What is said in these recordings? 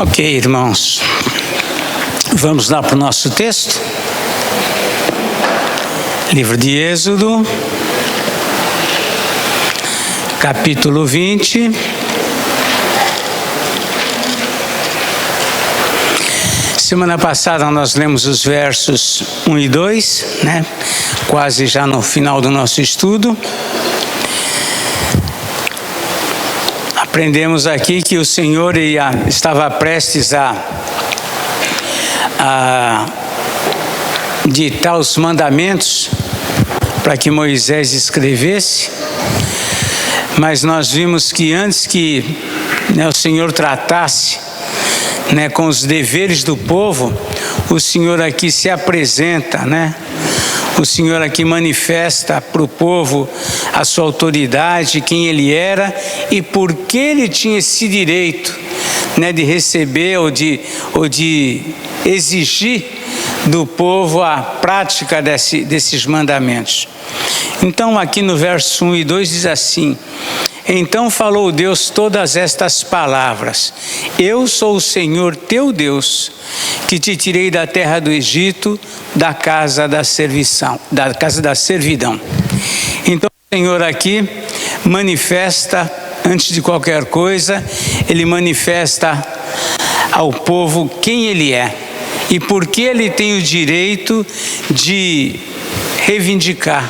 Ok, irmãos, vamos lá para o nosso texto. Livro de Êxodo, capítulo 20. Semana passada nós lemos os versos 1 e 2, né? Quase já no final do nosso estudo. Aprendemos aqui que o Senhor estava prestes a ditar os mandamentos para que Moisés escrevesse, mas nós vimos que antes que o Senhor tratasse com os deveres do povo, o Senhor aqui se apresenta, o Senhor aqui manifesta para o povo a sua autoridade, quem Ele era e por que Ele tinha esse direito de receber ou de exigir do povo a prática desses mandamentos. Então aqui no verso 1 e 2 diz assim: então falou Deus todas estas palavras: eu sou o Senhor teu Deus, que te tirei da terra do Egito, da casa da servidão. Então o Senhor aqui manifesta, antes de qualquer coisa, Ele manifesta ao povo quem Ele é e por que Ele tem o direito de reivindicar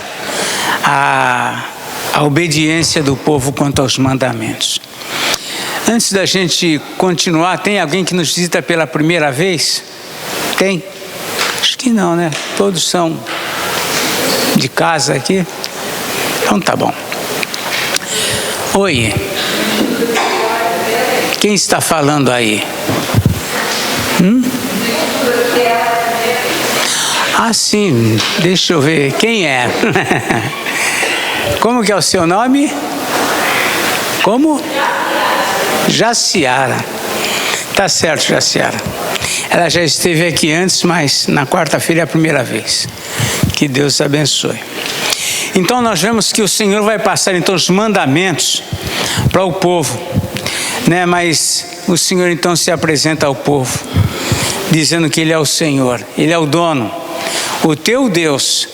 a obediência do povo quanto aos mandamentos. Antes da gente continuar, tem alguém que nos visita pela primeira vez? Tem? Acho que não, né? Todos são de casa aqui. Então tá bom. Oi. Quem está falando aí? Ah, sim. Deixa eu ver. Quem é? Como que é o seu nome? Como? Jaciara. Tá certo, Jaciara. Ela já esteve aqui antes, mas na quarta-feira é a primeira vez. Que Deus abençoe. Então nós vemos que o Senhor vai passar então os mandamentos para o povo, Mas o Senhor então se apresenta ao povo, dizendo que Ele é o Senhor, Ele é o dono, o teu Deus,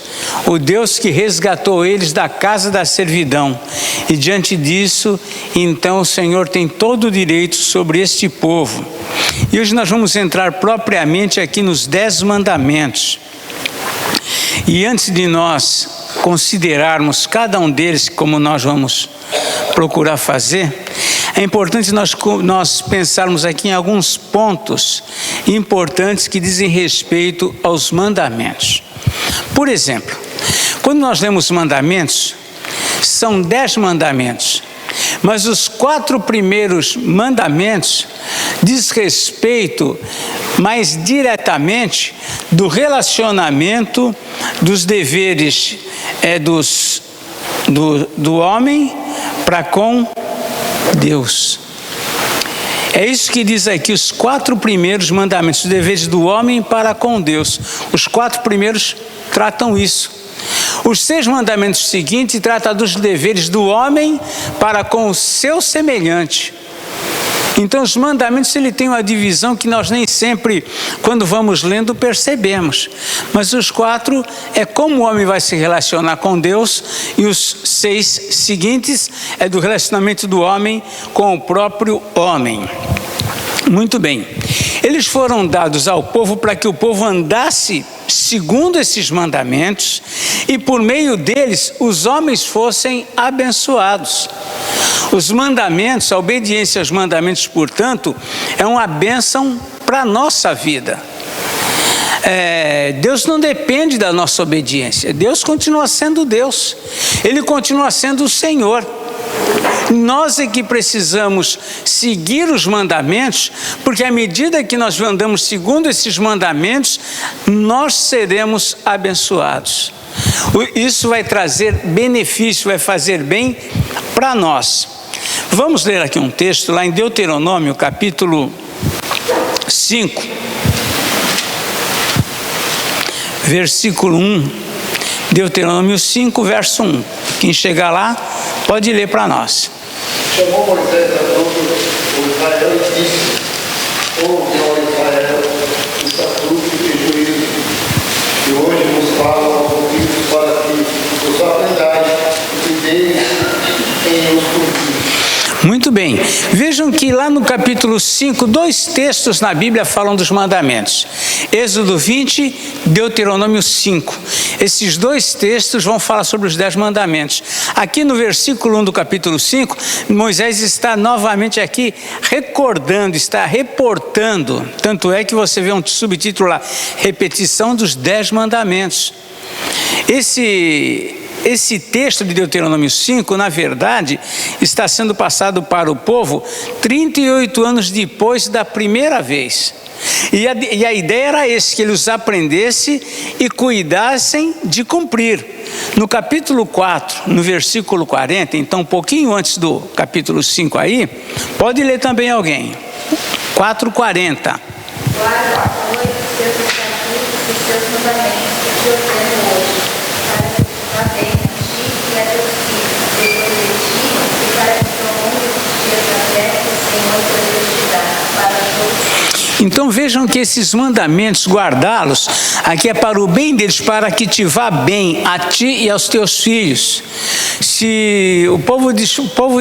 o Deus que resgatou eles da casa da servidão. E diante disso, então o Senhor tem todo o direito sobre este povo. E hoje nós vamos entrar propriamente aqui nos 10 mandamentos. E antes de nós considerarmos cada um deles, como nós vamos procurar fazer, é importante nós pensarmos aqui em alguns pontos importantes que dizem respeito aos mandamentos. Por exemplo, quando nós lemos mandamentos, são 10 mandamentos, mas os 4 primeiros mandamentos diz respeito mais diretamente do relacionamento, dos deveres do homem para com Deus. É isso que diz aqui os 4 primeiros mandamentos, os deveres do homem para com Deus. Os 4 primeiros tratam isso. Os 6 mandamentos seguintes tratam dos deveres do homem para com o seu semelhante. Então os mandamentos, ele tem uma divisão que nós nem sempre, quando vamos lendo, percebemos. Mas os 4 é como o homem vai se relacionar com Deus, e os 6 seguintes é do relacionamento do homem com o próprio homem. Muito bem. Eles foram dados ao povo para que o povo andasse segundo esses mandamentos e por meio deles os homens fossem abençoados. Os mandamentos, a obediência aos mandamentos, portanto, é uma bênção para a nossa vida. Deus não depende da nossa obediência. Deus continua sendo Deus. Ele continua sendo o Senhor. Nós é que precisamos seguir os mandamentos, porque à medida que nós andamos segundo esses mandamentos, nós seremos abençoados. Isso vai trazer benefício, vai fazer bem para nós. Vamos ler aqui um texto lá em Deuteronômio, capítulo 5, versículo 1. Deuteronômio 5, verso 1. Quem chegar lá, pode ler para nós. Chamou Moisés a todos os israelitas e disse: ouve, ó Israel, o estatuto e juízo, que hoje nos falam aos ouvidos para que os aprendais e deis em os cumprir. Muito bem, vejam que lá no capítulo 5, 2 textos na Bíblia falam dos mandamentos. Êxodo 20, Deuteronômio 5. Esses 2 textos vão falar sobre os 10 mandamentos. Aqui no versículo 1 do capítulo 5, Moisés está novamente aqui recordando, está reportando. Tanto é que você vê um subtítulo lá, repetição dos 10 mandamentos. Esse texto de Deuteronômio 5, na verdade, está sendo passado para o povo 38 anos depois da primeira vez. E a ideia era esse, que eles os aprendessem e cuidassem de cumprir. No capítulo 4, no versículo 40, então um pouquinho antes do capítulo 5 aí, pode ler também alguém. 4:40. Guarda, pois, seus estatutos e seus mandamentos que te ordeno hoje, para que vá bem a ti e a teus filhos, depois de ti, e para que prolongue os dias da terra que o Senhor teu Deus te dá, para todos. Então vejam que esses mandamentos, guardá-los, aqui é para o bem deles, para que te vá bem a ti e aos teus filhos. Se o povo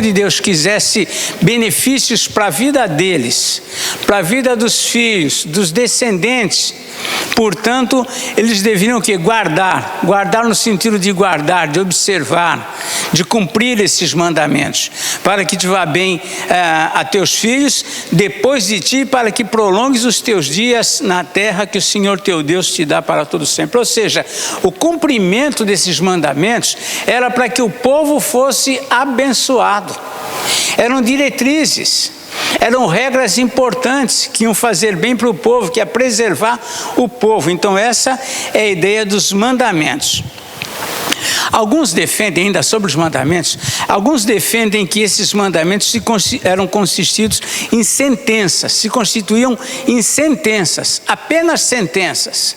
de Deus quisesse benefícios para a vida deles, para a vida dos filhos, dos descendentes, portanto, eles deveriam que guardar no sentido de guardar, de observar, de cumprir esses mandamentos, para que te vá bem a teus filhos, depois de ti, para que prolongues os teus dias na terra que o Senhor teu Deus te dá para todo sempre. Ou seja, o cumprimento desses mandamentos era para que o povo fosse abençoado. Eram diretrizes, eram regras importantes que iam fazer bem para o povo, que ia preservar o povo. Então essa é a ideia dos mandamentos. Alguns defendem, ainda sobre os mandamentos, alguns defendem que esses mandamentos eram consistidos em sentenças, se constituíam em sentenças, apenas sentenças.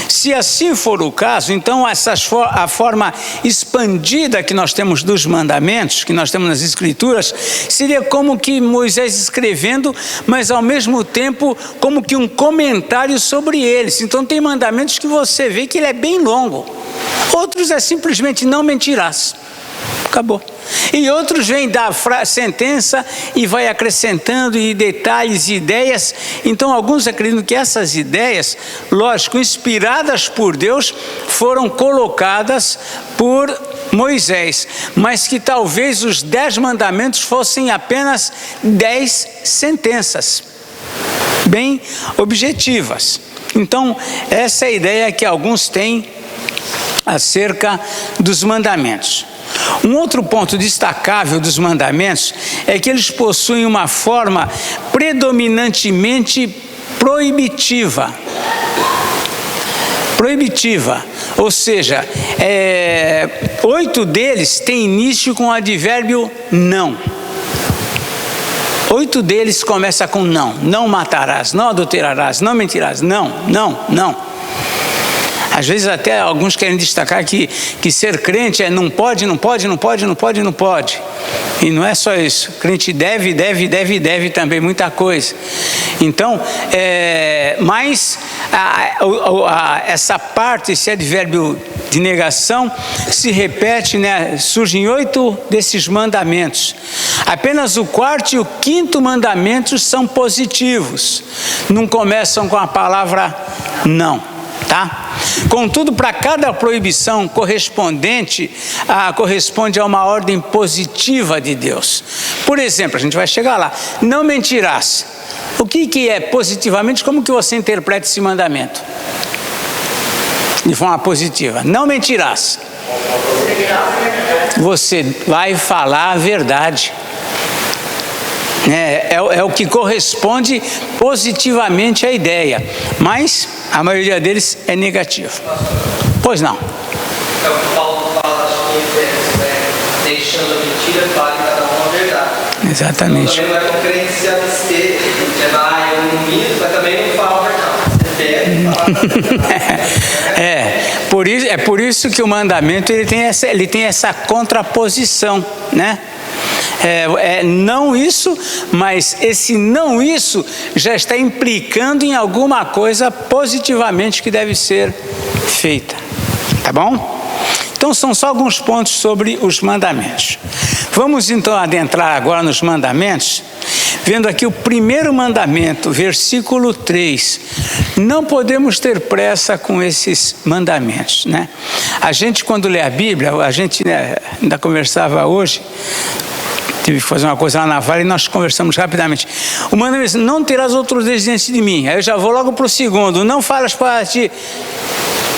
Se assim for o caso, então a forma expandida que nós temos dos mandamentos, que nós temos nas Escrituras, seria como que Moisés escrevendo, mas ao mesmo tempo como que um comentário sobre eles. Então tem mandamentos que você vê que ele é bem longo, outros é simplesmente não mentirás. Acabou. E outros vêm da sentença e vai acrescentando e detalhes e ideias. Então alguns acreditam que essas ideias, lógico, inspiradas por Deus, foram colocadas por Moisés, mas que talvez os 10 mandamentos fossem apenas 10 sentenças, bem objetivas. Então essa é a ideia que alguns têm acerca dos mandamentos. Um outro ponto destacável dos mandamentos é que eles possuem uma forma predominantemente proibitiva. Ou seja, 8 deles têm início com o advérbio não. 8 deles começam com não. Não matarás, não adulterarás, não mentirás, não. Às vezes até alguns querem destacar que ser crente é não pode. E não é só isso. Crente deve também muita coisa. Então, mas essa parte, esse advérbio de negação, se repete, né? Surgem 8 desses mandamentos. Apenas o 4º e o 5º mandamento são positivos. Não começam com a palavra não. Tá? Contudo, para cada proibição corresponde a uma ordem positiva de Deus. Por exemplo, a gente vai chegar lá, não mentirás. O que é positivamente, como que você interpreta esse mandamento? De forma positiva, não mentirás. Você vai falar a verdade. É o que corresponde positivamente à ideia, mas a maioria deles é negativo. Pois não. É o que Paulo fala, acho que deixando a mentira, fale cada um a verdade. Exatamente. Então, também não é com crente se abster, eu não minto, mas também não falo a verdade. Você deve falar. Por isso que o mandamento ele tem essa contraposição, né? Não isso, mas esse não isso já está implicando em alguma coisa positivamente que deve ser feita. Tá bom? Então são só alguns pontos sobre os mandamentos. Vamos então adentrar agora nos mandamentos, vendo aqui o primeiro mandamento, versículo 3. Não podemos ter pressa com esses mandamentos, né? A gente, quando lê a Bíblia, a gente ainda conversava hoje, tive que fazer uma coisa lá na Vale e nós conversamos rapidamente. O mandamento é: não terás outros deuses diante de mim. Aí eu já vou logo para o segundo: não falas para ti.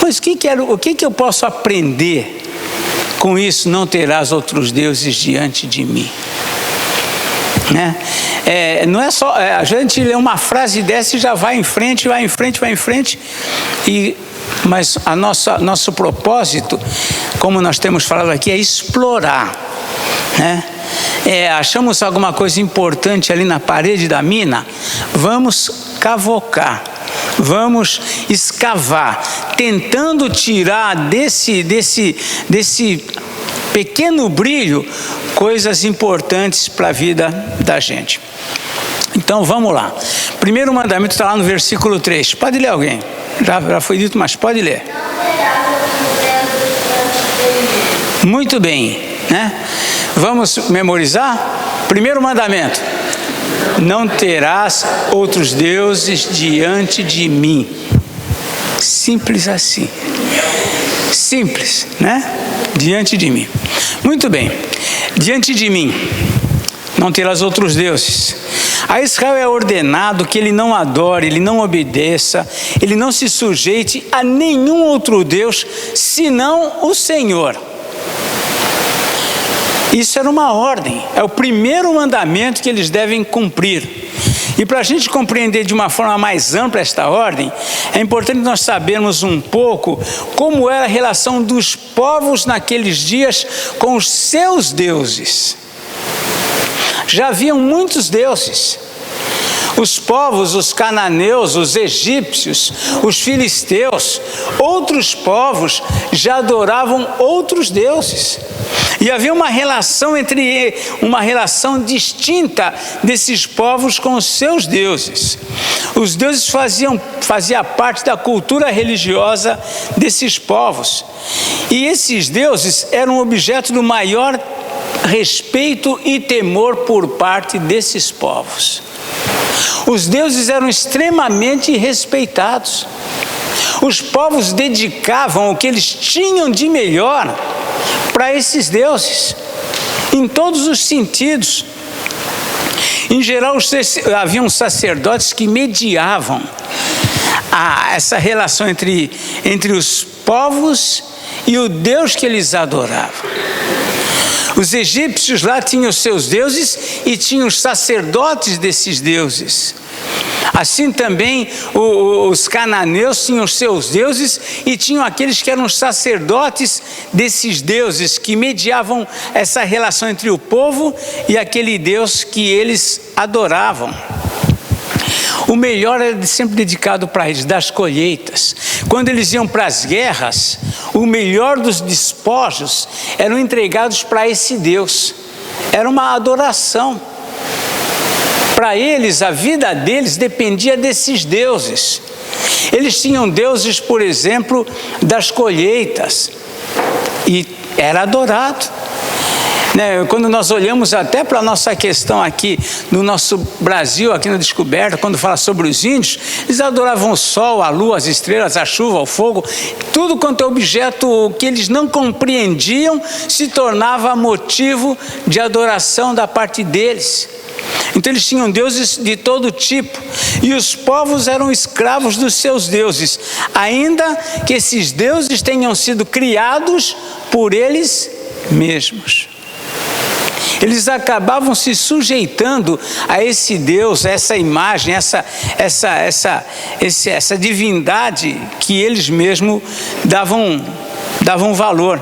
Mas o que eu posso aprender com isso? Não terás outros deuses diante de mim. Né? Não é só a gente lê uma frase dessa e já vai em frente, mas nosso propósito, como nós temos falado aqui, é explorar, né? Achamos alguma coisa importante ali na parede da mina, vamos cavocar, vamos escavar, tentando tirar desse pequeno brilho coisas importantes para a vida da gente. Então vamos lá. Primeiro mandamento está lá no versículo 3. Pode ler alguém? Já foi dito, mas pode ler. Muito bem, né? Vamos memorizar? Primeiro mandamento: não terás outros deuses diante de mim. Simples assim. Simples, né? Diante de mim. Muito bem. Diante de mim não terás outros deuses. A Israel é ordenado que ele não adore, ele não obedeça, ele não se sujeite a nenhum outro Deus senão o Senhor. Isso era uma ordem, é o primeiro mandamento que eles devem cumprir. E para a gente compreender de uma forma mais ampla esta ordem, é importante nós sabermos um pouco como era a relação dos povos naqueles dias com os seus deuses. Já haviam muitos deuses. Os povos, os cananeus, os egípcios, os filisteus, outros povos já adoravam outros deuses. E havia uma relação distinta desses povos com os seus deuses. Os deuses faziam parte da cultura religiosa desses povos. E esses deuses eram objeto do maior respeito e temor por parte desses povos. Os deuses eram extremamente respeitados. Os povos dedicavam o que eles tinham de melhor para esses deuses, em todos os sentidos. Em geral, haviam sacerdotes que mediavam essa relação entre os povos e o Deus que eles adoravam. Os egípcios lá tinham os seus deuses e tinham os sacerdotes desses deuses. Assim também os cananeus tinham os seus deuses e tinham aqueles que eram os sacerdotes desses deuses, que mediavam essa relação entre o povo e aquele Deus que eles adoravam. O melhor era sempre dedicado para eles, das colheitas. Quando eles iam para as guerras, o melhor dos despojos eram entregados para esse Deus. Era uma adoração. Para eles, a vida deles dependia desses deuses. Eles tinham deuses, por exemplo, das colheitas, e era adorado. Quando nós olhamos até para a nossa questão aqui no nosso Brasil, aqui na Descoberta, quando fala sobre os índios, eles adoravam o sol, a lua, as estrelas, a chuva, o fogo, tudo quanto é objeto que eles não compreendiam se tornava motivo de adoração da parte deles. Então eles tinham deuses de todo tipo, e os povos eram escravos dos seus deuses, ainda que esses deuses tenham sido criados por eles mesmos. Eles acabavam se sujeitando a esse Deus, a essa imagem, essa divindade que eles mesmos davam valor.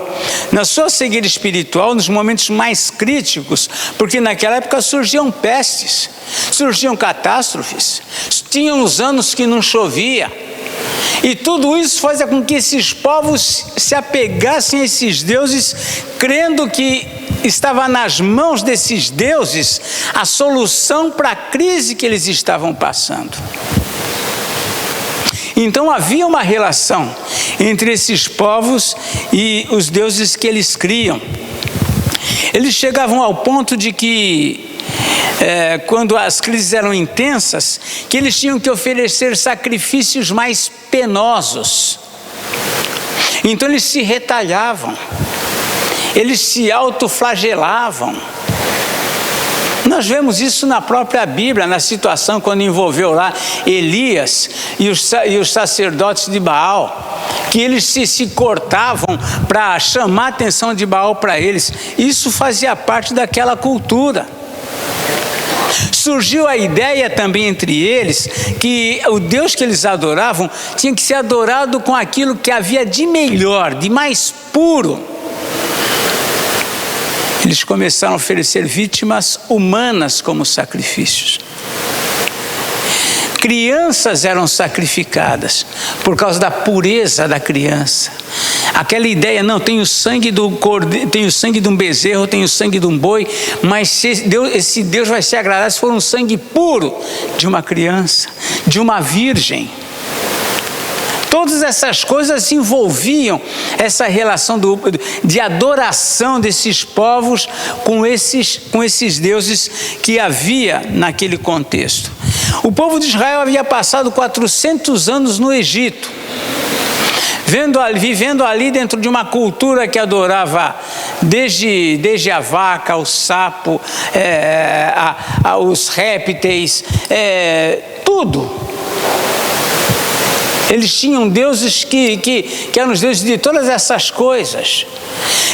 Na sua cegueira espiritual, nos momentos mais críticos, porque naquela época surgiam pestes, surgiam catástrofes, tinham os anos que não chovia, e tudo isso fazia com que esses povos se apegassem a esses deuses, crendo que estava nas mãos desses deuses a solução para a crise que eles estavam passando. Então havia uma relação entre esses povos e os deuses que eles criam. Eles chegavam ao ponto de que, quando as crises eram intensas, que eles tinham que oferecer sacrifícios mais penosos. Então eles se retalhavam, eles se autoflagelavam. Nós vemos isso na própria Bíblia, na situação quando envolveu lá Elias e os sacerdotes de Baal, que eles se cortavam para chamar a atenção de Baal para eles. Isso fazia parte daquela cultura. Surgiu a ideia também entre eles que o Deus que eles adoravam tinha que ser adorado com aquilo que havia de melhor, de mais puro. Eles começaram a oferecer vítimas humanas como sacrifícios. Crianças eram sacrificadas por causa da pureza da criança. Aquela ideia, não, tem o sangue do cordeiro, tem o sangue de um bezerro, tem o sangue de um boi, mas esse Deus vai ser agradado se for um sangue puro de uma criança, de uma virgem. Todas essas coisas envolviam essa relação de adoração desses povos com esses deuses que havia naquele contexto. O povo de Israel havia passado 400 anos no Egito, vivendo ali dentro de uma cultura que adorava desde a vaca, o sapo, os répteis, tudo. Eles tinham deuses que eram os deuses de todas essas coisas.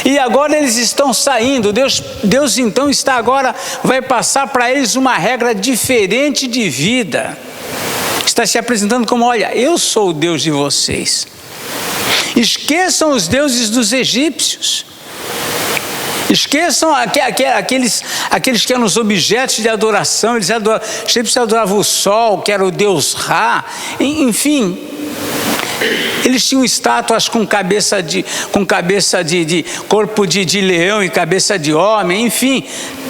E agora eles estão saindo. Deus então vai passar para eles uma regra diferente de vida. Está se apresentando como, olha, eu sou o Deus de vocês. Esqueçam os deuses dos egípcios. Esqueçam aqueles que eram os objetos de adoração. Os egípcios adoravam o sol, que era o deus Ra. Enfim, eles tinham estátuas com cabeça de corpo de leão e cabeça de homem. Enfim,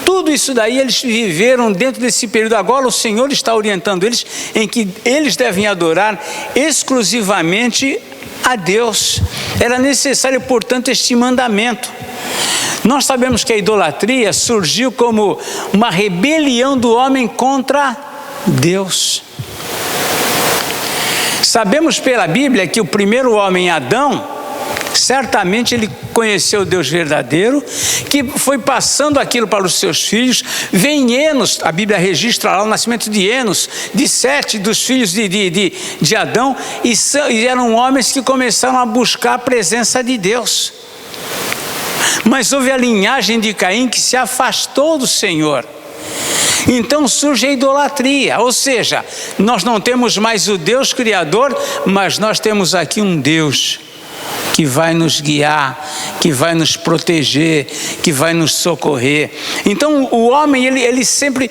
tudo isso daí eles viveram dentro desse período. Agora o Senhor está orientando eles em que eles devem adorar exclusivamente a Deus. Era necessário, portanto, este mandamento. Nós sabemos que a idolatria surgiu como uma rebelião do homem contra Deus. Sabemos pela Bíblia que o primeiro homem, Adão, certamente ele conheceu o Deus verdadeiro, que foi passando aquilo para os seus filhos. Vem Enos, a Bíblia registra lá o nascimento de Enos, de Sete, dos filhos de Adão, e eram homens que começaram a buscar a presença de Deus. Mas houve a linhagem de Caim que se afastou do Senhor. Então surge a idolatria, ou seja, nós não temos mais o Deus Criador, mas nós temos aqui um Deus que vai nos guiar, que vai nos proteger, que vai nos socorrer. Então o homem, ele sempre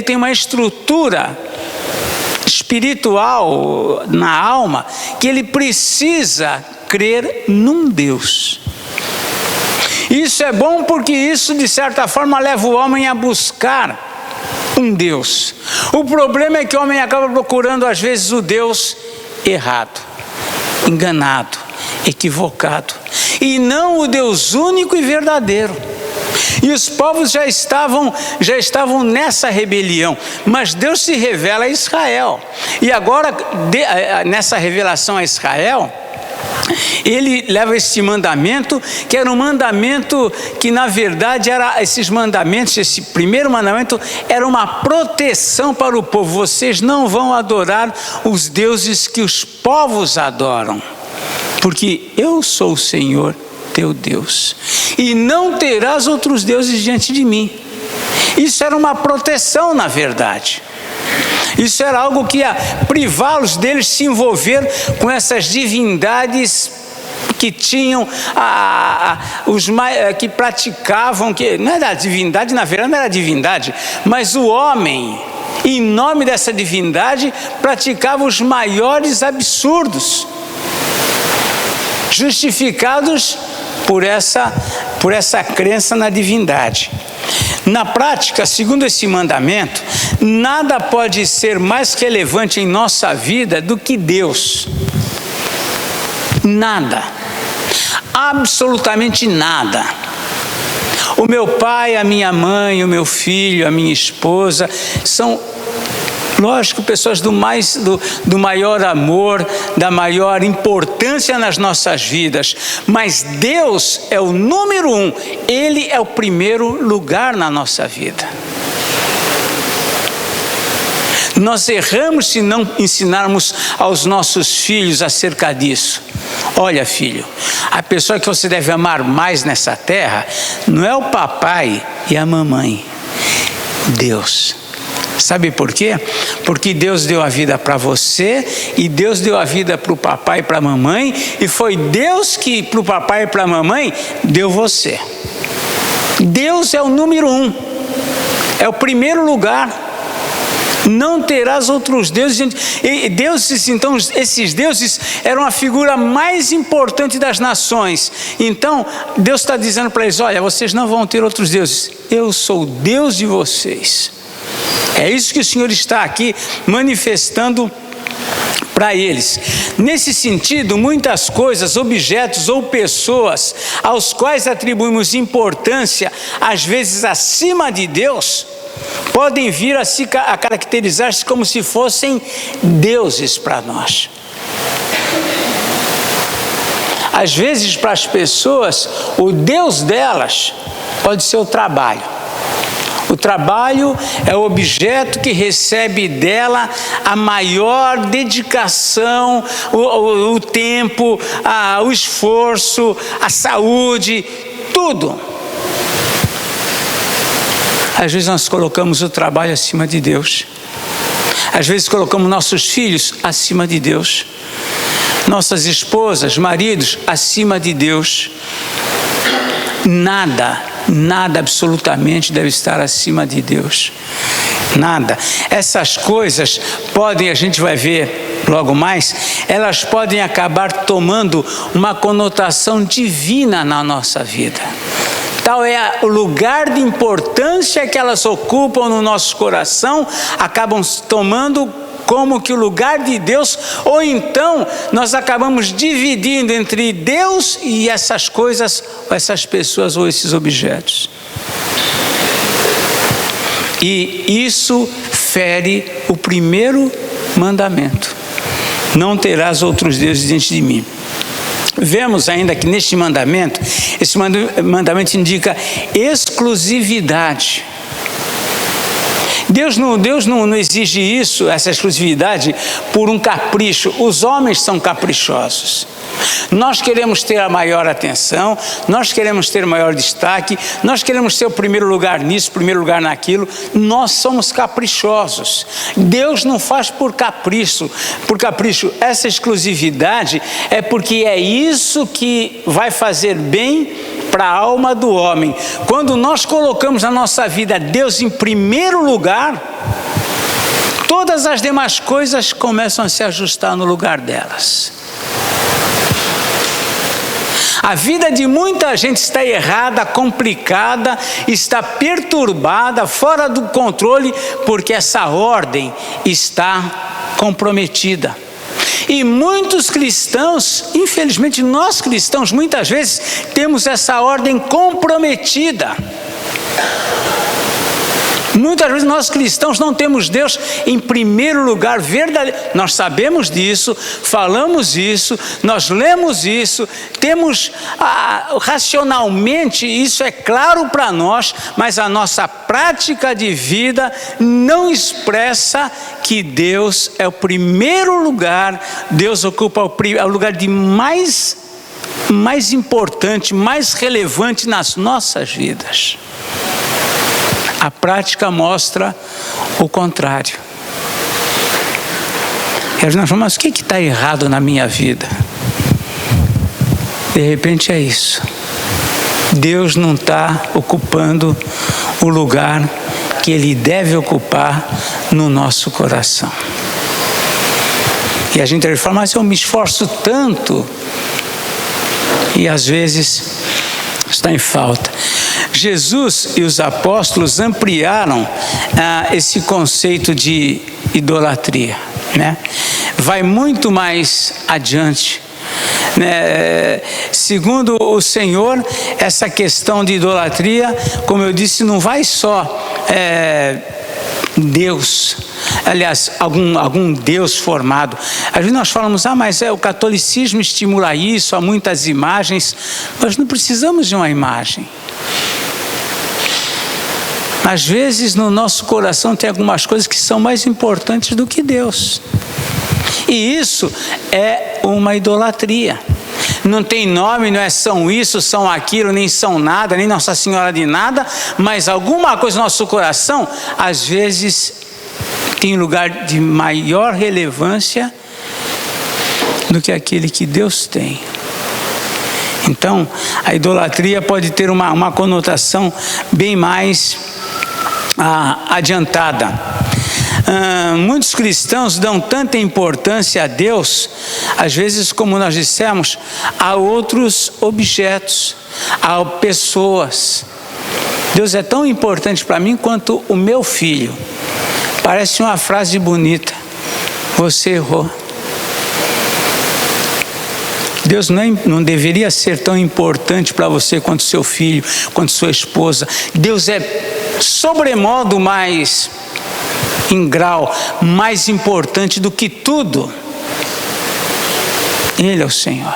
tem uma estrutura espiritual na alma, que ele precisa crer num Deus. Isso é bom porque isso, de certa forma, leva o homem a buscar um Deus. O problema é que o homem acaba procurando, às vezes, o Deus errado, enganado, equivocado, e não o Deus único e verdadeiro. E os povos já estavam nessa rebelião, mas Deus se revela a Israel. E agora, nessa revelação a Israel, ele leva esse mandamento, que era um mandamento que na verdade esse primeiro mandamento era uma proteção para o povo. Vocês não vão adorar os deuses que os povos adoram, porque eu sou o Senhor teu Deus, e não terás outros deuses diante de mim. Isso era uma proteção, na verdade. Isso era algo que ia privá-los deles se envolver com essas divindades que tinham, que praticavam, que não era divindade, na verdade não era divindade, mas o homem, em nome dessa divindade, praticava os maiores absurdos, justificados por essa crença na divindade. Na prática, segundo esse mandamento, nada pode ser mais relevante em nossa vida do que Deus. Nada. Absolutamente nada. O meu pai, a minha mãe, o meu filho, a minha esposa são, lógico, pessoas do maior amor, da maior importância nas nossas vidas, mas Deus é o número 1, Ele é o primeiro lugar na nossa vida. Nós erramos se não ensinarmos aos nossos filhos acerca disso. Olha, filho, a pessoa que você deve amar mais nessa terra não é o papai e a mamãe, Deus. Sabe por quê? Porque Deus deu a vida para você e Deus deu a vida para o papai e para a mamãe, e foi Deus que para o papai e para a mamãe deu você. Deus é o número 1, é o primeiro lugar. Não terás outros deuses. E deuses, então, esses deuses eram a figura mais importante das nações. Então, Deus está dizendo para eles: olha, vocês não vão ter outros deuses. Eu sou o Deus de vocês. É isso que o Senhor está aqui manifestando para eles. Nesse sentido, muitas coisas, objetos ou pessoas aos quais atribuímos importância, às vezes acima de Deus, podem vir a caracterizar-se como se fossem deuses para nós. Às vezes, para as pessoas, o Deus delas pode ser o trabalho. O trabalho é o objeto que recebe dela a maior dedicação, o tempo, o esforço, a saúde, tudo. Às vezes nós colocamos o trabalho acima de Deus. Às vezes colocamos nossos filhos acima de Deus. Nossas esposas, maridos acima de Deus. Nada absolutamente deve estar acima de Deus. Nada. Essas coisas podem, a gente vai ver logo mais, elas podem acabar tomando uma conotação divina na nossa vida. Tal é o lugar de importância que elas ocupam no nosso coração, acabam tomando como que o lugar de Deus, ou então nós acabamos dividindo entre Deus e essas coisas, ou essas pessoas, ou esses objetos. E isso fere o primeiro mandamento: não terás outros deuses diante de mim. Vemos ainda que neste mandamento, esse mandamento indica exclusividade. Deus não exige isso, essa exclusividade, por um capricho. Os homens são caprichosos. Nós queremos ter a maior atenção, nós queremos ter o maior destaque, nós queremos ser o primeiro lugar nisso, o primeiro lugar naquilo. Nós somos caprichosos. Deus não faz por capricho. Essa exclusividade é porque é isso que vai fazer bem para a alma do homem. Quando nós colocamos na nossa vida Deus em primeiro lugar, todas as demais coisas começam a se ajustar no lugar delas. A vida de muita gente está errada, complicada, está perturbada, fora do controle, porque essa ordem está comprometida. E muitos cristãos, infelizmente nós cristãos, muitas vezes temos essa ordem comprometida. Muitas vezes nós cristãos não temos Deus em primeiro lugar, verdadeiro. Nós sabemos disso, falamos isso, nós lemos isso, temos racionalmente isso é claro para nós, mas a nossa prática de vida não expressa que Deus é o primeiro lugar. Deus ocupa o lugar de mais importante, mais relevante nas nossas vidas. A prática mostra o contrário. E nós falamos: mas o que está errado na minha vida? De repente é isso. Deus não está ocupando o lugar que Ele deve ocupar no nosso coração. E a gente fala: mas eu me esforço tanto. E às vezes está em falta. Jesus e os apóstolos ampliaram esse conceito de idolatria, né? Vai muito mais adiante, né? Segundo o Senhor, essa questão de idolatria, como eu disse, não vai só Deus, aliás, algum Deus formado. Às vezes nós falamos, mas o catolicismo estimula isso, há muitas imagens. Nós não precisamos de uma imagem. Às vezes no nosso coração tem algumas coisas que são mais importantes do que Deus. E isso é uma idolatria. Não tem nome, não é são isso, são aquilo, nem são nada, nem Nossa Senhora de nada, mas alguma coisa no nosso coração, às vezes, tem lugar de maior relevância do que aquele que Deus tem. Então, a idolatria pode ter uma conotação bem mais adiantada. Muitos cristãos dão tanta importância a Deus, às vezes, como nós dissemos, a outros objetos, a pessoas. Deus é tão importante para mim quanto o meu filho. Parece uma frase bonita. Você errou. Deus não deveria ser tão importante para você quanto seu filho, quanto sua esposa. Deus é sobremodo mais em grau, mais importante do que tudo. Ele é o Senhor.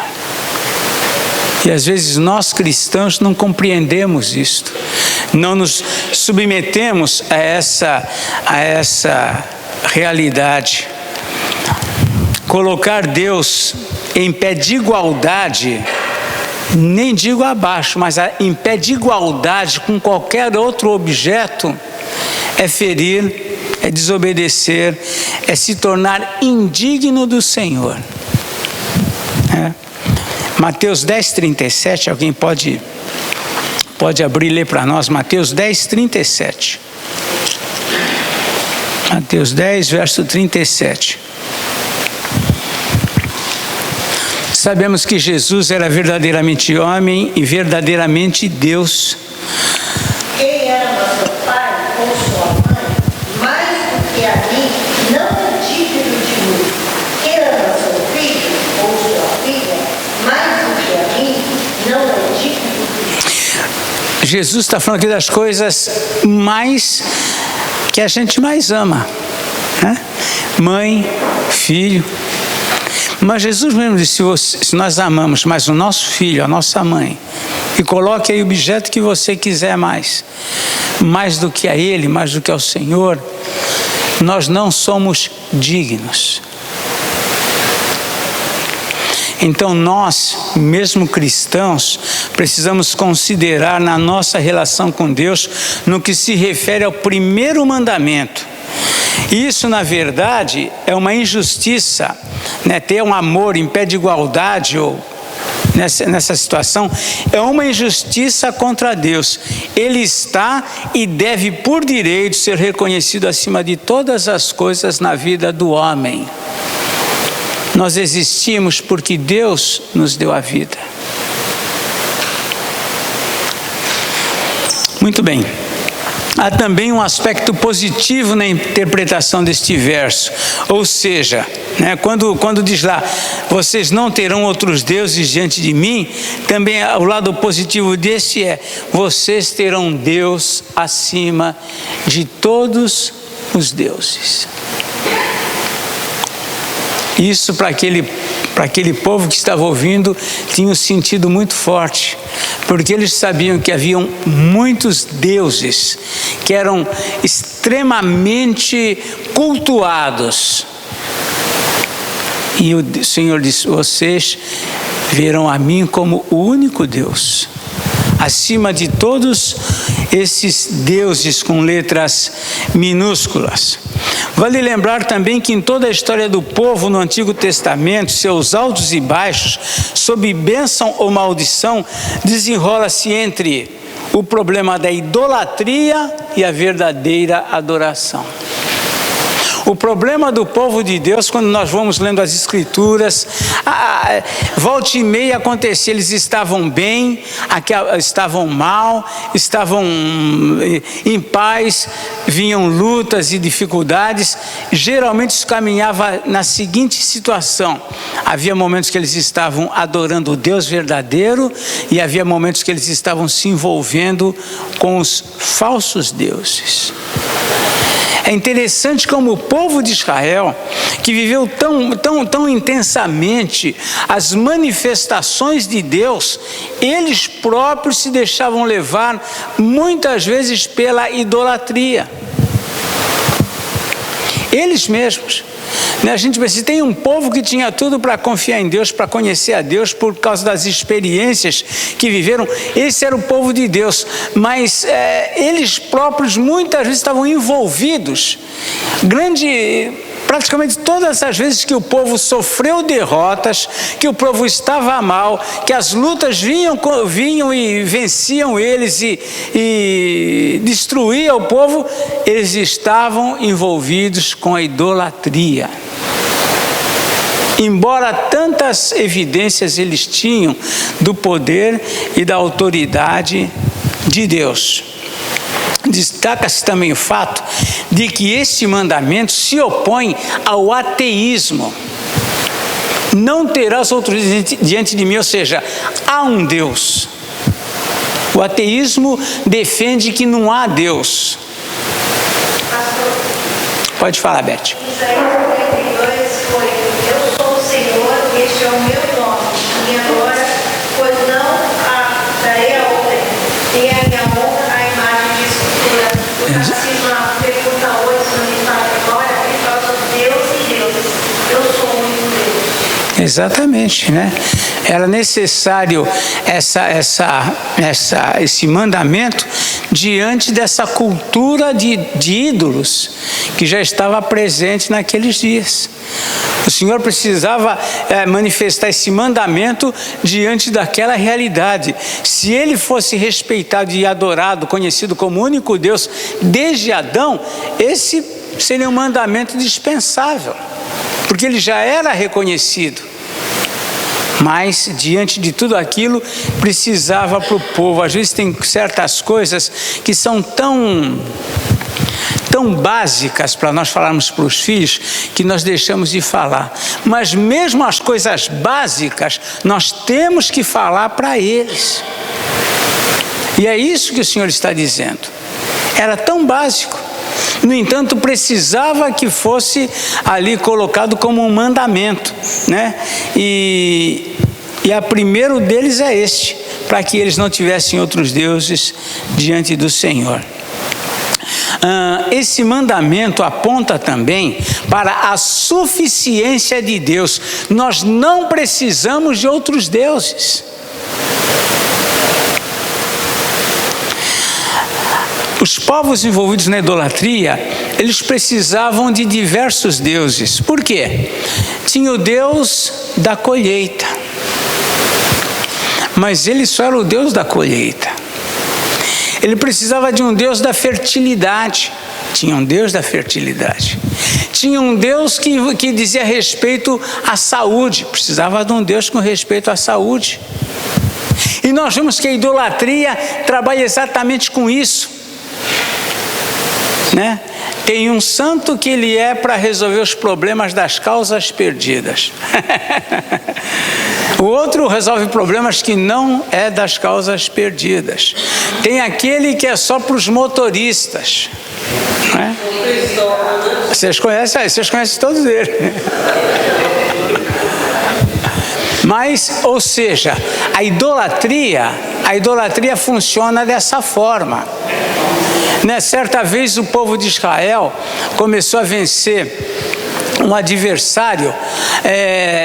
E às vezes nós cristãos não compreendemos isto, não nos submetemos a essa realidade. Colocar Deus em pé de igualdade, nem digo abaixo, mas em pé de igualdade com qualquer outro objeto, é ferir, é desobedecer, é se tornar indigno do Senhor. Mateus 10:37, alguém pode abrir e ler para nós, Mateus 10:37. Mateus 10, verso 37. Sabemos que Jesus era verdadeiramente homem e verdadeiramente Deus. Quem ama seu pai ou sua mãe mais do que a mim, não é digno de mim. Quem ama seu filho ou sua filha mais do que a mim, não é digno de mim. Jesus está falando aqui das coisas mais que a gente mais ama, né? Mãe, filho. Mas Jesus mesmo disse, se nós amamos mais o nosso filho, a nossa mãe, e coloque aí o objeto que você quiser mais do que a Ele, mais do que ao Senhor, nós não somos dignos. Então nós, mesmo cristãos, precisamos considerar na nossa relação com Deus, no que se refere ao primeiro mandamento. Isso, na verdade, é uma injustiça, né? Ter um amor em pé de igualdade, ou nessa situação, é uma injustiça contra Deus. Ele está e deve, por direito, ser reconhecido acima de todas as coisas na vida do homem. Nós existimos porque Deus nos deu a vida. Muito bem. Há também um aspecto positivo na interpretação deste verso, ou seja, né, quando diz lá, vocês não terão outros deuses diante de mim, também o lado positivo deste é, vocês terão Deus acima de todos os deuses. Isso para aquele povo que estava ouvindo tinha um sentido muito forte, porque eles sabiam que haviam muitos deuses que eram extremamente cultuados. E o Senhor disse, vocês verão a mim como o único Deus, acima de todos esses deuses com letras minúsculas. Vale lembrar também que em toda a história do povo no Antigo Testamento, seus altos e baixos, sob bênção ou maldição, desenrola-se entre o problema da idolatria e a verdadeira adoração. O problema do povo de Deus, quando nós vamos lendo as Escrituras, volta e meia acontecia, eles estavam bem, estavam mal, estavam em paz, vinham lutas e dificuldades. Geralmente isso caminhava na seguinte situação: havia momentos que eles estavam adorando o Deus verdadeiro e havia momentos que eles estavam se envolvendo com os falsos deuses. É interessante como o povo de Israel, que viveu tão intensamente as manifestações de Deus, eles próprios se deixavam levar muitas vezes pela idolatria. Eles mesmos. A gente pensa, tem um povo que tinha tudo para confiar em Deus, para conhecer a Deus por causa das experiências que viveram. Esse era o povo de Deus, mas eles próprios muitas vezes estavam envolvidos. Praticamente todas as vezes que o povo sofreu derrotas, que o povo estava mal, que as lutas vinham e venciam eles e destruíam o povo, eles estavam envolvidos com a idolatria. Embora tantas evidências eles tinham do poder e da autoridade de Deus. Destaca-se também o fato de que esse mandamento se opõe ao ateísmo. Não terás outro diante de mim, ou seja, há um Deus. O ateísmo defende que não há Deus. Pode falar, Beth. Isaías 52 foi: eu sou o Senhor, este é o meu nome, minha glória, pois não darei a outra. Tem a minha honra, a imagem de escultura. O Catecismo pergunta 8, se não me fala agora, por causa de Deus e deuses. Eu sou o único Deus. Exatamente, né? Era necessário esse mandamento diante dessa cultura de ídolos que já estava presente naqueles dias. O Senhor precisava manifestar esse mandamento diante daquela realidade. Se ele fosse respeitado e adorado, conhecido como único Deus desde Adão, esse seria um mandamento dispensável, porque ele já era reconhecido. Mas, diante de tudo aquilo, precisava para o povo. Às vezes tem certas coisas que são tão básicas para nós falarmos para os filhos, que nós deixamos de falar. Mas mesmo as coisas básicas, nós temos que falar para eles. E é isso que o Senhor está dizendo. Era tão básico. No entanto, precisava que fosse ali colocado como um mandamento, né? E a primeiro deles é este, para que eles não tivessem outros deuses diante do Senhor. Esse mandamento aponta também para a suficiência de Deus. Nós não precisamos de outros deuses. Os povos envolvidos na idolatria, eles precisavam de diversos deuses. Por quê? Tinha o Deus da colheita, mas ele só era o Deus da colheita. Ele precisava de um Deus da fertilidade. Tinha um Deus da fertilidade. Tinha um Deus que dizia respeito à saúde. Precisava de um Deus com respeito à saúde. E nós vemos que a idolatria trabalha exatamente com isso. Né? Tem um santo que ele é para resolver os problemas das causas perdidas. O outro resolve problemas que não é das causas perdidas. Tem aquele que é só para os motoristas. Né? Vocês conhecem todos eles. Mas, ou seja, a idolatria funciona dessa forma. Né? Certa vez o povo de Israel começou a vencer um adversário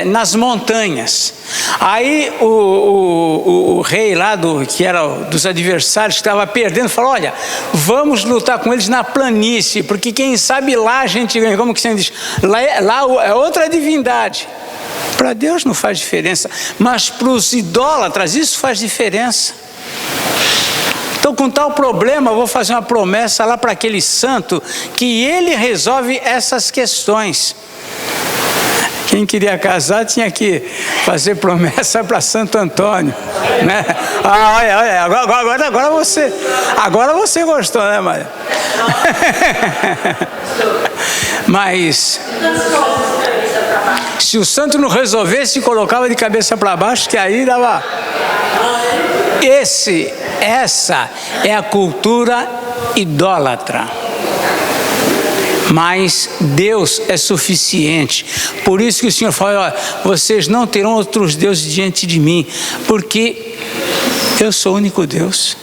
nas montanhas. Aí o rei lá que era dos adversários, que estava perdendo, falou: olha, vamos lutar com eles na planície, porque quem sabe lá a gente ganha. Como que você diz? Lá é outra divindade. Para Deus não faz diferença, mas para os idólatras isso faz diferença. Então estou com tal problema, eu vou fazer uma promessa lá para aquele santo, que ele resolve essas questões. Quem queria casar tinha que fazer promessa para Santo Antônio, né? Olha, agora você gostou, né, Maria? Mas se o santo não resolvesse, colocava de cabeça para baixo, que aí dava. Essa é a cultura idólatra. Mas Deus é suficiente. Por isso que o Senhor fala: olha, vocês não terão outros deuses diante de mim, porque eu sou o único Deus.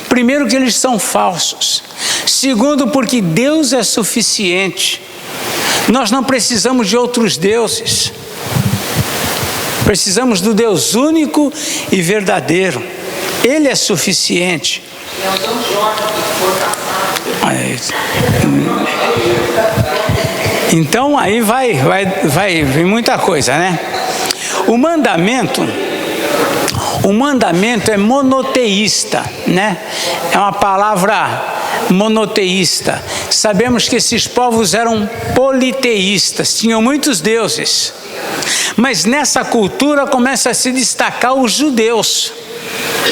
Primeiro, que eles são falsos. Segundo, porque Deus é suficiente. Nós não precisamos de outros deuses. Precisamos do Deus único e verdadeiro. Ele é suficiente. Então aí vai vir muita coisa, né? O mandamento é monoteísta, né? É uma palavra monoteísta. Sabemos que esses povos eram politeístas, tinham muitos deuses. Mas nessa cultura começa a se destacar os judeus,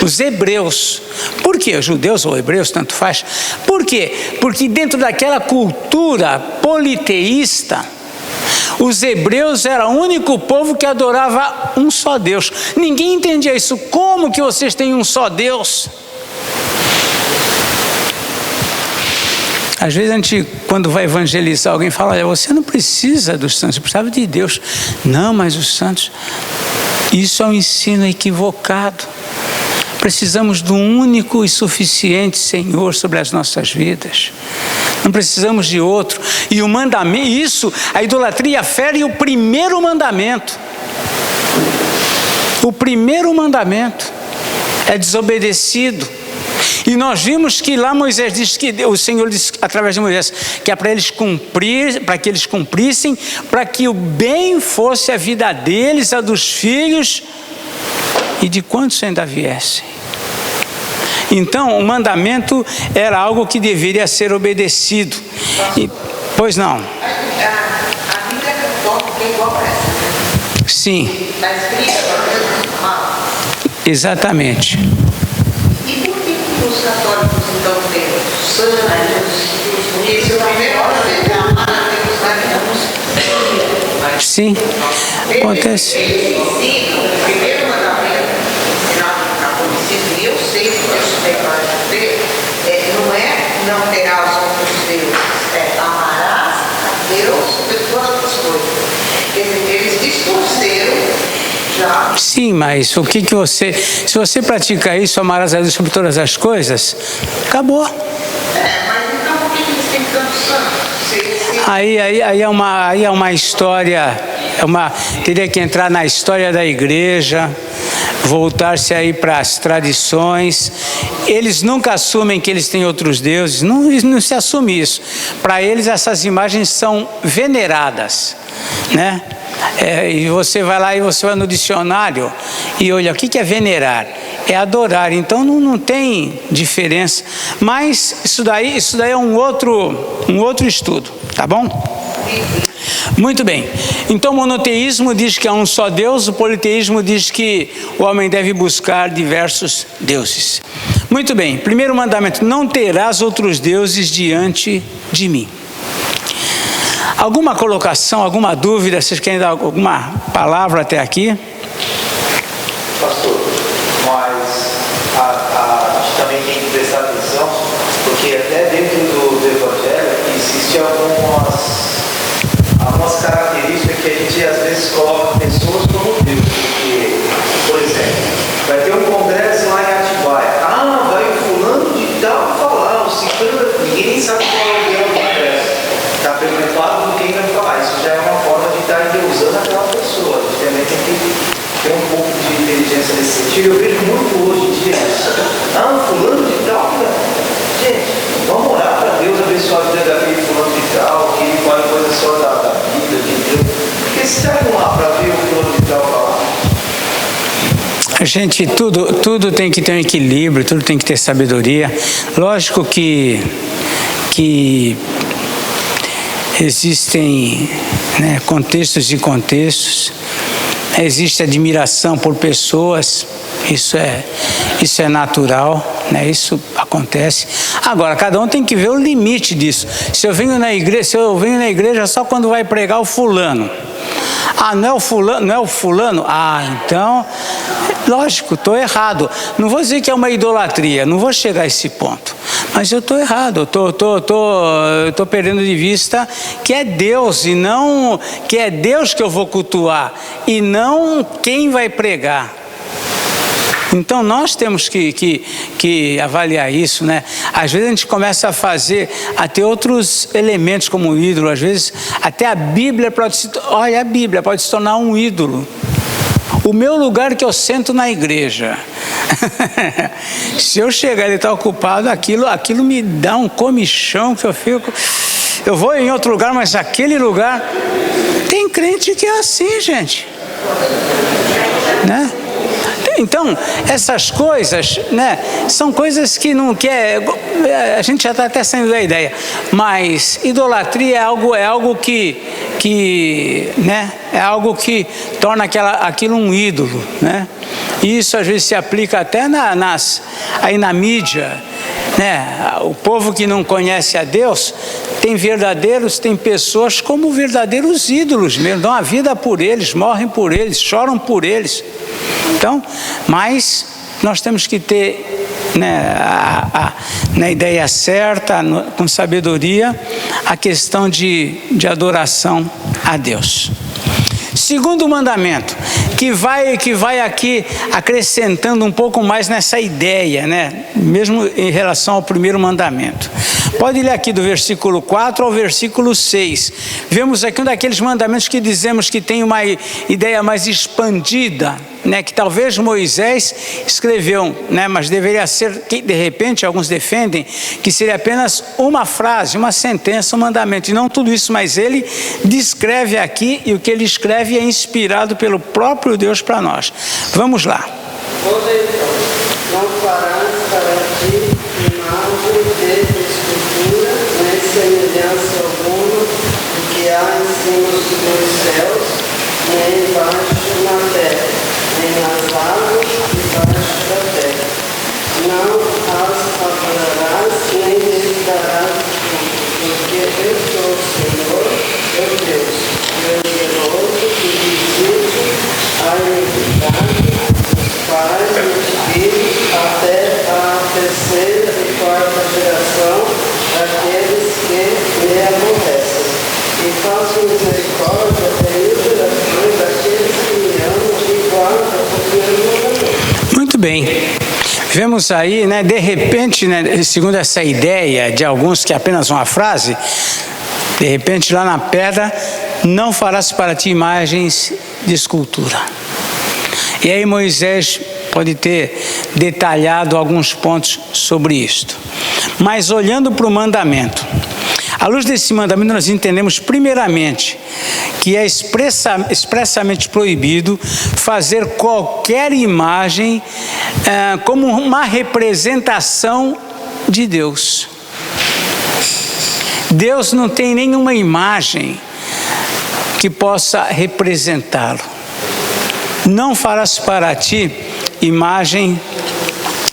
os hebreus. Por quê? Judeus ou hebreus, tanto faz. Por quê? Porque dentro daquela cultura politeísta, os hebreus eram o único povo que adorava um só Deus. Ninguém entendia isso. Como que vocês têm um só Deus? Às vezes a gente, quando vai evangelizar alguém, fala: olha, você não precisa dos santos, você precisava de Deus. Não, mas os santos, isso é um ensino equivocado. Precisamos do único e suficiente Senhor sobre as nossas vidas. Não precisamos de outro. E o mandamento, a idolatria fere o primeiro mandamento. O primeiro mandamento é desobedecido. E nós vimos que lá Moisés diz que o Senhor disse através de Moisés que é para eles cumprir, para que eles cumprissem, para que o bem fosse a vida deles, a dos filhos e de quantos ainda viessem. Então, o mandamento era algo que deveria ser obedecido. Pois não? A Bíblia é igual para essa. Sim. Está escrito mal. Exatamente. E por que os católicos então têm santos? Esse é o primeiro mandamento, é amar a Deus, né? Sim. Acontece. Eles ensinam o primeiro mandamento, na publicidade, eu sei que Deus tem para dizer, não terás outros deuses, amarás a Deus sobre todas as coisas. Eles distorceram já. Sim, mas o que você, se você pratica isso, amarás a Deus sobre todas as coisas, acabou. Mas então por que eles têm tanto santo? Aí é uma história, teria que entrar na história da igreja, voltar-se aí para as tradições. Eles nunca assumem que eles têm outros deuses, não se assume isso. Para eles essas imagens são veneradas, né? E você vai lá e você vai no dicionário e olha, o que é venerar? É adorar. Então não tem diferença. Mas isso daí é um outro estudo, tá bom? Muito bem. Então o monoteísmo diz que há um só Deus, o politeísmo diz que o homem deve buscar diversos deuses. Muito bem. Primeiro mandamento: não terás outros deuses diante de mim. Alguma colocação, alguma dúvida? Vocês querem dar alguma palavra até aqui? Pastor, mas a gente também tem que prestar atenção, porque até dentro do Evangelho existem algumas características que a gente às vezes coloca pessoas como Deus. Porque, por exemplo, vai ter um congresso lá em Atibaia. Vai o fulano de tal falar, o ciclano, ninguém nem sabe qual é o congresso. Está preocupado com quem vai falar. Isso já é uma forma de estar endeusando aquela pessoa. A gente também tem que ter um pouco de inteligência nesse sentido. Eu vejo muito hoje em dia isso. Fulano de tal, gente, vamos Gente, tudo tem que ter um equilíbrio, tudo tem que ter sabedoria. Lógico que existem, né, contextos e contextos, existe admiração por pessoas, isso é natural, né? Isso acontece. Agora, cada um tem que ver o limite disso. Se eu venho na igreja só quando vai pregar o fulano. Ah, não é o fulano? Ah, então, lógico, estou errado. Não vou dizer que é uma idolatria, não vou chegar a esse ponto. Mas eu estou errado, eu estou perdendo de vista que é Deus e não que é Deus que eu vou cultuar e não quem vai pregar. Então nós temos que avaliar isso, né? Às vezes a gente começa a ter outros elementos como ídolo, às vezes até a Bíblia pode se tornar um ídolo. O meu lugar que eu sento na igreja, se eu chegar e ele está ocupado, aquilo me dá um comichão que eu vou em outro lugar, mas aquele lugar, tem crente que é assim, gente, né? Então, essas coisas, né, são coisas que não quer, a gente já está até saindo da ideia, mas idolatria é algo que né, é algo que torna aquilo um ídolo, né? E isso às vezes se aplica até aí na mídia, né? O povo que não conhece a Deus tem pessoas como verdadeiros ídolos mesmo, dão a vida por eles, morrem por eles, choram por eles. Então, mas nós temos que ter, né, na ideia certa, com sabedoria, a questão de adoração a Deus. Segundo mandamento, que vai aqui acrescentando um pouco mais nessa ideia, né? Mesmo em relação ao primeiro mandamento. Pode ler aqui do versículo 4 ao versículo 6. Vemos aqui um daqueles mandamentos que dizemos que tem uma ideia mais expandida, né? Que talvez Moisés escreveu, né? Mas deveria ser, que de repente alguns defendem, que seria apenas uma frase, uma sentença, um mandamento. E não tudo isso, mas ele descreve aqui, e o que ele escreve é inspirado pelo próprio Deus para nós. Vamos lá. Portanto, não farás para ti imagem de escultura, nem semelhança alguma do que há em cima dos céus, nem embaixo na terra, nem nas águas debaixo da terra. Não as adorarás, nem lhes darás culto, porque eu sou o Senhor, teu Deus, zeloso e visite a iniquidade dos pais e dos filhos até a terceira e quarta geração daqueles que me aborrecem. E faço misericórdia e mil gerações daqueles que me amam e guardam o meu mandamento. Muito bem. Vemos aí, né, de repente, né, segundo essa ideia de alguns que é apenas uma frase, de repente lá na pedra, não farás para ti imagens de escultura. E aí Moisés pode ter detalhado alguns pontos sobre isto. Mas olhando para o mandamento, à luz desse mandamento nós entendemos primeiramente que é expressamente proibido fazer qualquer imagem como uma representação de Deus. Deus não tem nenhuma imagem que possa representá-lo. Não farás para ti imagem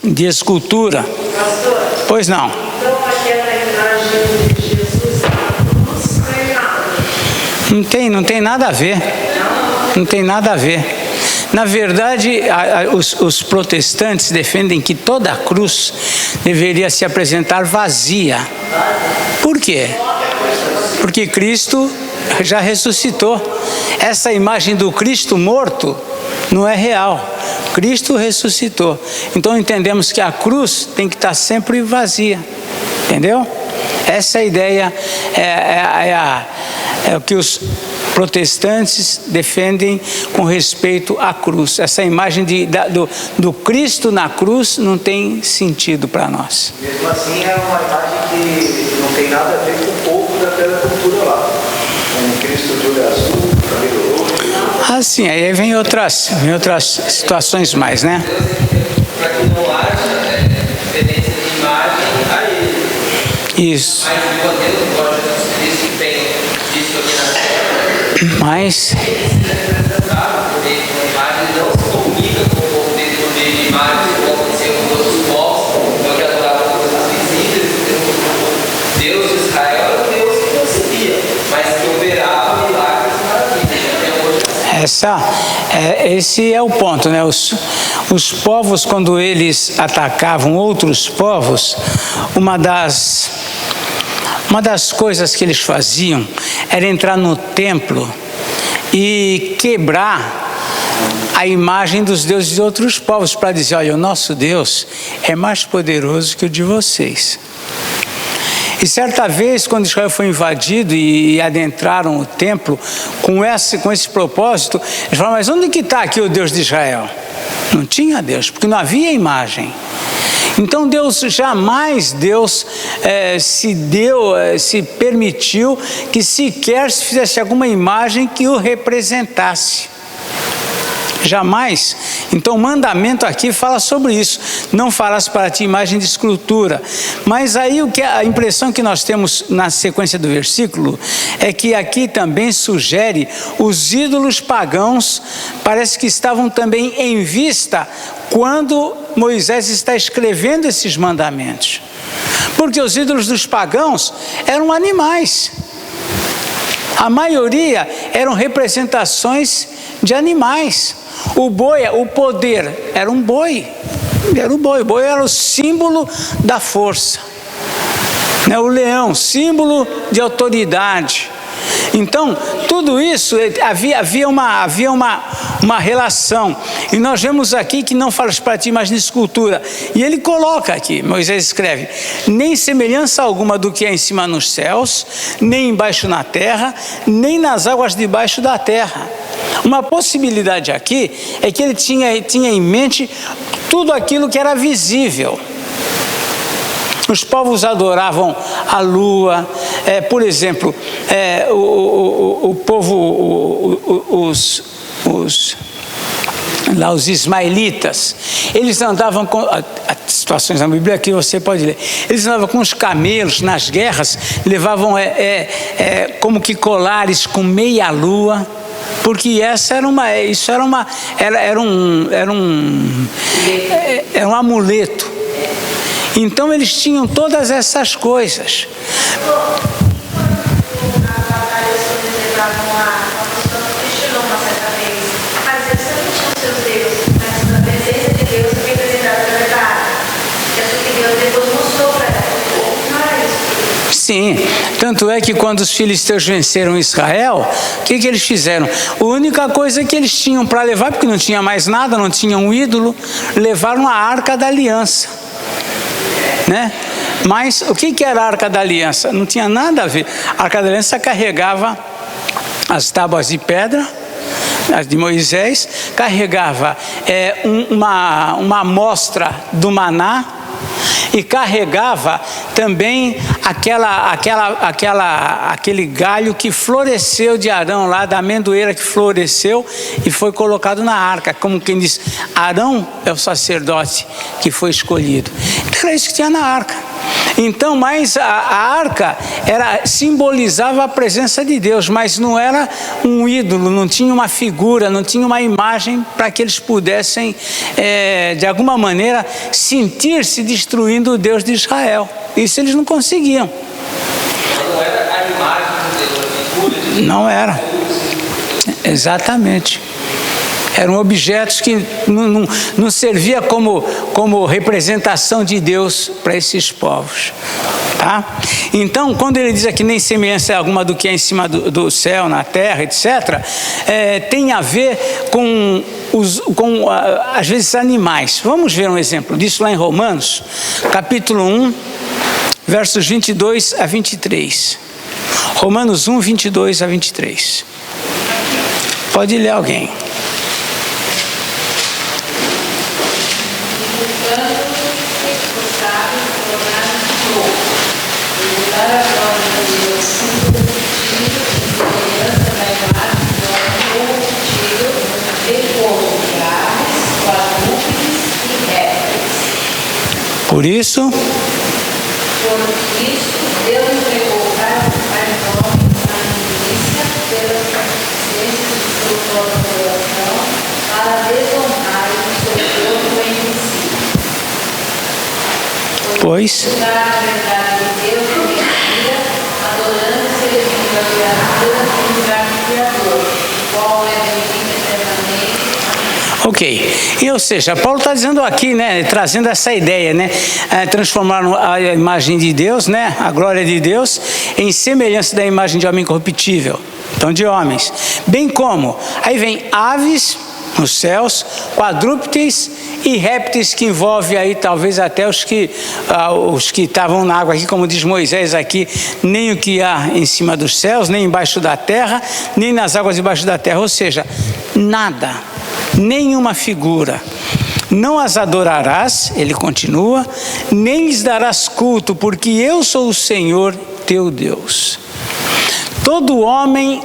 de escultura. Pastor, Pois não. então aquela imagem de Jesus não tem nada. Não tem nada a ver. Não tem nada a ver. Na verdade, os protestantes defendem que toda a cruz deveria se apresentar vazia. Por quê? Porque Cristo já ressuscitou. Essa imagem do Cristo morto não é real. Cristo ressuscitou. Então entendemos que a cruz tem que estar sempre vazia. Entendeu? Essa ideia é o que os protestantes defendem com respeito à cruz. Essa imagem do Cristo na cruz não tem sentido para nós. Mesmo assim, é uma imagem que não tem nada a ver com o povo daquela cultura lá. Com Cristo de olho azul, cabelo roxo. Assim, aí vem outras situações mais, né? Para que não haja diferença de imagem a ele. Isso. Mas o Deus, igual Jesus Cristo tem visto aqui na terra, Mas ele se representava por meio de uma imagem, ele não se comunica com o povo dele por meio de imagens, como aconteceu com outros povos, que adoravam coisas visíveis. Deus de Israel era um Deus que concebia, mas que operava milagres e maravilhas. Até hoje. esse é o ponto, né? Os povos, quando eles atacavam outros povos, uma das coisas que eles faziam era entrar no templo e quebrar a imagem dos deuses de outros povos para dizer: olha, o nosso Deus é mais poderoso que o de vocês. E certa vez, quando Israel foi invadido e adentraram o templo com esse propósito, eles falaram: mas onde que está aqui o Deus de Israel? Não tinha Deus, porque não havia imagem. Então jamais se permitiu que sequer se fizesse alguma imagem que o representasse. Jamais. Então o mandamento aqui fala sobre isso: não farás para ti imagem de escultura. Mas aí a impressão que nós temos na sequência do versículo é que aqui também sugere os ídolos pagãos, parece que estavam também em vista quando Moisés está escrevendo esses mandamentos, porque os ídolos dos pagãos eram animais. A maioria eram representações de animais. O boi, o poder, era um boi. O boi era o símbolo da força. O leão, símbolo de autoridade. Então, tudo isso, havia uma relação. E nós vemos aqui que não fala para ti, mas de escultura. E ele coloca aqui, Moisés escreve: nem semelhança alguma do que é em cima nos céus, nem embaixo na terra, nem nas águas debaixo da terra. Uma possibilidade aqui é que ele tinha em mente tudo aquilo que era visível. Os povos adoravam a lua, por exemplo, o povo, os ismaelitas, eles andavam com, situações na Bíblia aqui você pode ler, eles andavam com os camelos nas guerras, levavam como que colares com meia lua, porque era um amuleto. Então eles tinham todas essas coisas. Sim, tanto é que quando os filisteus venceram Israel, o que eles fizeram? A única coisa que eles tinham para levar, porque não tinha mais nada, não tinham um ídolo, levaram a Arca da Aliança. Mas o que era a Arca da Aliança? Não tinha nada a ver. A Arca da Aliança carregava as tábuas de pedra, as de Moisés, carregava uma amostra do maná, e carregava também aquele galho que floresceu de Arão, lá da amendoeira que floresceu e foi colocado na arca, como quem diz: Arão é o sacerdote que foi escolhido. Então era isso que tinha na arca. Então, mas a arca simbolizava a presença de Deus, mas não era um ídolo, não tinha uma figura, não tinha uma imagem para que eles pudessem, de alguma maneira, sentir-se destruindo o Deus de Israel. Isso eles não conseguiam. Não era a imagem de Deus, a figura de Deus. Não era. Exatamente. Eram objetos que não servia como representação de Deus para esses povos. Tá? Então, quando ele diz aqui nem semelhança alguma do que é em cima do céu, na terra, etc., tem a ver com às vezes, animais. Vamos ver um exemplo disso lá em Romanos, capítulo 1, versos 22 a 23. Romanos 1, 22 a 23. Pode ler alguém. Por isso, Por isso, Deus entregou para os homens a milícia pelas concupiscências do seu próprio coração, para desonrar o seu corpo entre si. pois, Buscar a verdade de Deus e mentira, adorando e servindo a criatura em lugar do Criador, qual é bendito eternamente. ok. E, ou seja, Paulo está dizendo aqui, né, trazendo essa ideia, né, transformar a imagem de Deus, né, a glória de Deus, em semelhança da imagem de homem incorruptível, então de homens, bem como, aí vem aves nos céus, quadrúpedes e répteis, que envolve aí talvez até os que estavam na água aqui, como diz Moisés aqui, nem o que há em cima dos céus, nem embaixo da terra, nem nas águas debaixo da terra, ou seja, nada, nenhuma figura. Não as adorarás, ele continua, nem lhes darás culto, porque eu sou o Senhor teu Deus. Todo homem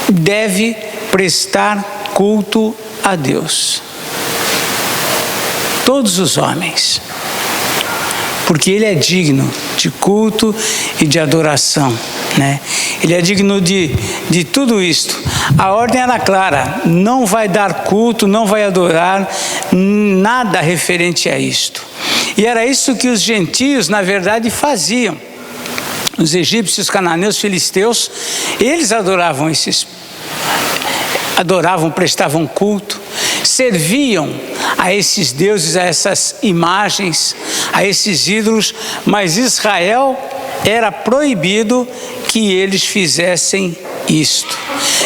deve prestar culto a Deus. Todos os homens. Porque ele é digno de culto e de adoração, né? Ele é digno de tudo isto. A ordem era clara: não vai dar culto, não vai adorar nada referente a isto. E era isso que os gentios, na verdade, faziam. Os egípcios, cananeus, filisteus, eles adoravam prestavam culto, serviam a esses deuses, a essas imagens, a esses ídolos, mas Israel era proibido que eles fizessem isto.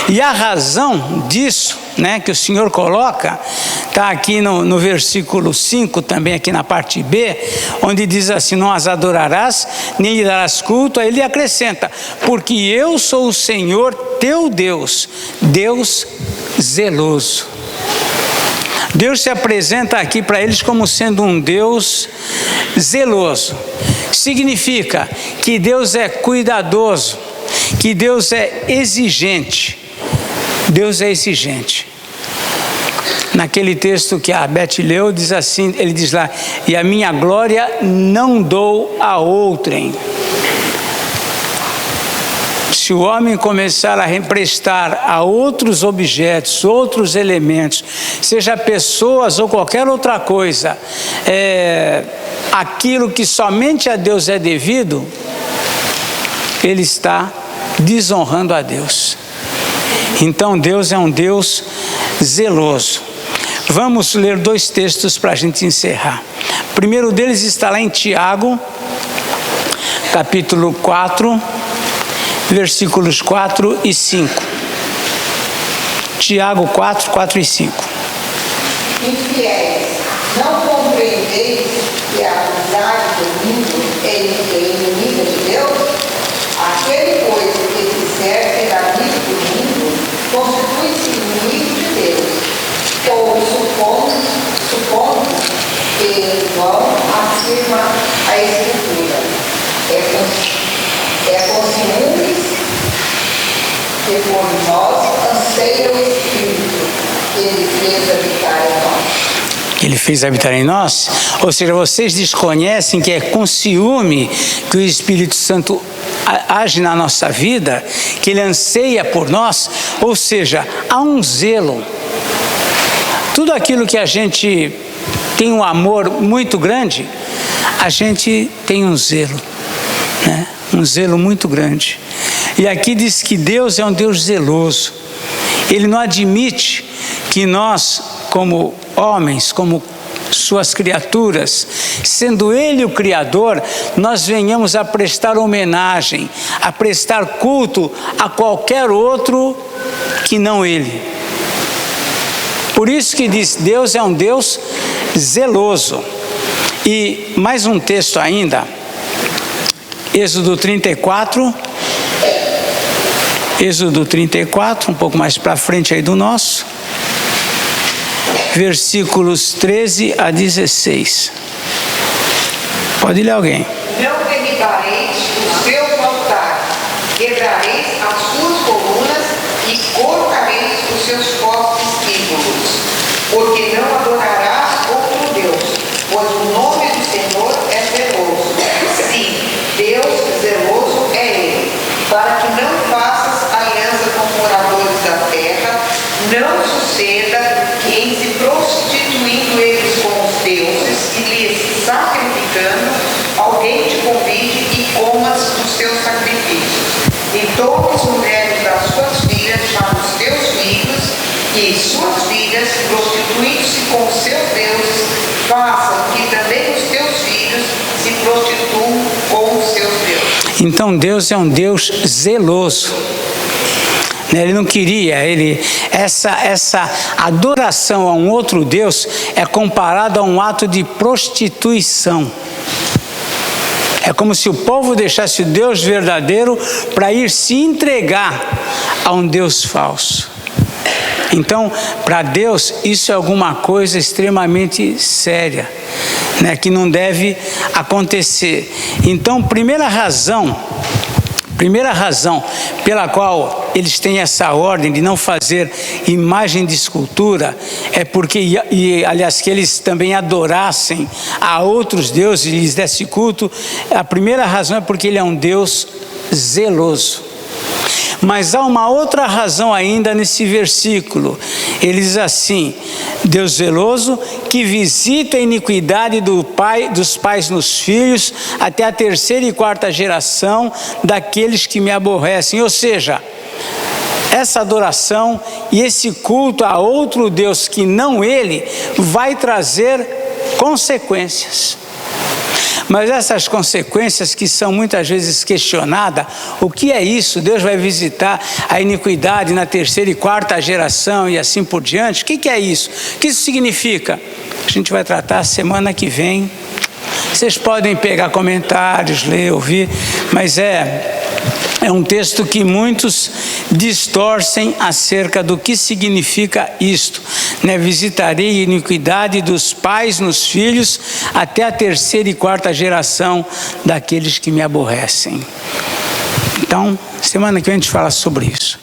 E a razão disso, né, que o Senhor coloca, está aqui no versículo 5, também aqui na parte B, onde diz assim: não as adorarás, nem lhe darás culto. Aí ele acrescenta: porque eu sou o Senhor teu Deus, Deus zeloso. Deus se apresenta aqui para eles como sendo um Deus zeloso. Significa que Deus é cuidadoso, que Deus é exigente. Deus é exigente. Naquele texto que a Beth leu, diz assim, ele diz lá: e a minha glória não dou a outrem. Se o homem começar a emprestar a outros objetos, outros elementos, seja pessoas ou qualquer outra coisa, aquilo que somente a Deus é devido, ele está desonrando a Deus. Então Deus é um Deus zeloso. Vamos ler dois textos para a gente encerrar. O primeiro deles está lá em Tiago, capítulo 4, versículos 4 e 5. Tiago 4, 4 e 5. Infiéis, não compreendeis que a amizade do mundo é inimiga de Deus? Aquele, pois, que quiser ser amigo do mundo, constitui-se inimigo de Deus. Ou supondo que em vão afirma a Escritura. É com ciúmes que por nós anseia o Espírito que Ele fez habitar em nós. Ele fez habitar em nós? Ou seja, vocês desconhecem que é com ciúme que o Espírito Santo age na nossa vida, que Ele anseia por nós? Ou seja, há um zelo. Tudo aquilo que a gente tem um amor muito grande, a gente tem um zelo, né? Um zelo muito grande. E aqui diz que Deus é um Deus zeloso. Ele não admite que nós, como homens, como suas criaturas, sendo Ele o Criador, nós venhamos a prestar homenagem, a prestar culto a qualquer outro que não Ele. Por isso que diz: Deus é um Deus zeloso. E mais um texto ainda, Êxodo 34, um pouco mais para frente aí do nosso, versículos 13 a 16. Pode ler alguém. Não derribareis o seu altar, quebrareis as suas colunas e cortareis os seus postes ídolos, porque não adorarás outro Deus, pois o nome do Senhor é seus sacrifícios. E tomes mulheres das suas filhas para os teus filhos, e suas filhas, prostituindo-se com os seus deuses, façam que também os teus filhos se prostituam com os seus deuses. Então Deus é um Deus zeloso. Ele não queria, essa adoração a um outro Deus é comparado a um ato de prostituição. É como se o povo deixasse o Deus verdadeiro para ir se entregar a um Deus falso. Então, para Deus, isso é alguma coisa extremamente séria, né, que não deve acontecer. Então, primeira razão pela qual eles têm essa ordem de não fazer imagem de escultura é porque, aliás, que eles também adorassem a outros deuses e lhes desse culto. A primeira razão é porque ele é um Deus zeloso. Mas há uma outra razão ainda nesse versículo. Ele diz assim: Deus zeloso, que visita a iniquidade dos pais nos filhos, até a terceira e quarta geração daqueles que me aborrecem. Ou seja, essa adoração e esse culto a outro Deus que não ele, vai trazer consequências. Mas essas consequências que são muitas vezes questionadas, o que é isso? Deus vai visitar a iniquidade na terceira e quarta geração e assim por diante? O que é isso? O que isso significa? A gente vai tratar semana que vem. Vocês podem pegar comentários, ler, ouvir, mas é um texto que muitos distorcem acerca do que significa isto, né? Visitarei a iniquidade dos pais nos filhos até a terceira e quarta geração daqueles que me aborrecem. Então, semana que vem a gente fala sobre isso.